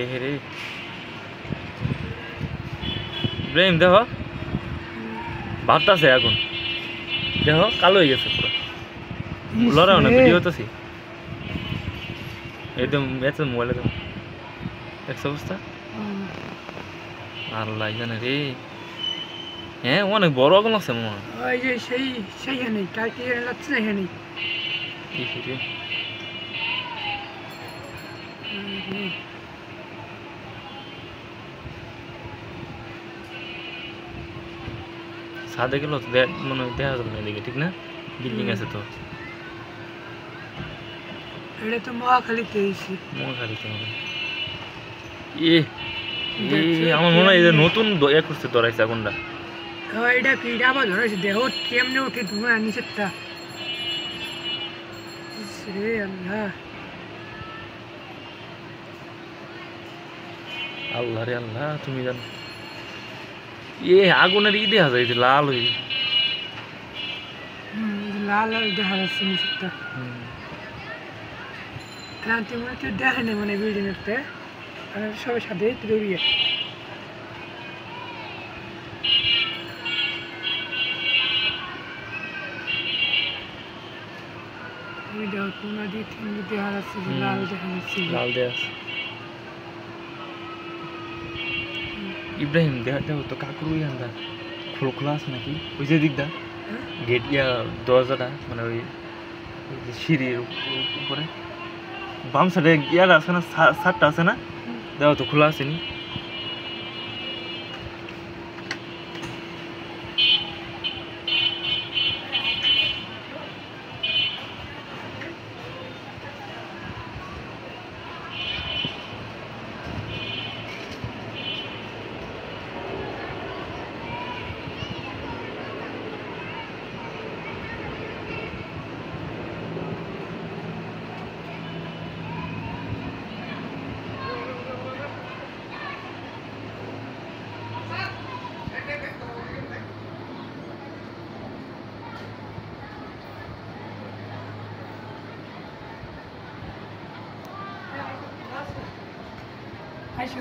এ রে ইব্রাহিম দেখো ভাবতাছে এখন দেখো কালো হয়ে গেছে পুরো লড়াও না ভিডিও হতেছি একদম এত মোবাইলে তো দেখছো অবস্থা আল্লাহ জানে রে হ্যাঁ অনেক বড় আগুন আছে মনে হয় ওই যে সেইখানে কালকে লাগছে না এখানে রে ছাদে গেল তো মনে হয় দেখা যাবে না এদিকে ঠিক না বিল্ডিং আছে তো এটা তো মহাখালীতে হয়েছে মহাখালীতে আমার মনে হয় এই যে নতুন করছে ধরাইছে আগুনটা এটা ফিটা আবার ধরেছে দেহ কেমনে উঠে ধোঁয়া নিচেরটা রে আল্লাহ আল্লাহ রে আল্লাহ তুমি জানো আগুনের দেখা যায় লাল হয়ে লাল লাল দেখা যাচ্ছে নিচেরটা ক্রান্তি মনে কেউ দেখে নেই মানে বিল্ডিং এরতে সবার সাথে বেরিয়ে ইব্রাহিম দেখা তো কাকুর ওই আন্দা খোলা আছে নাকি ওই যে দিকটা গেট দরজাটা মানে ওই সিঁড়ির উপরে বাম সাইডে ইয়ার আছে না ছাদটা আছে না দেখো তো খোলা আছে নি আইসো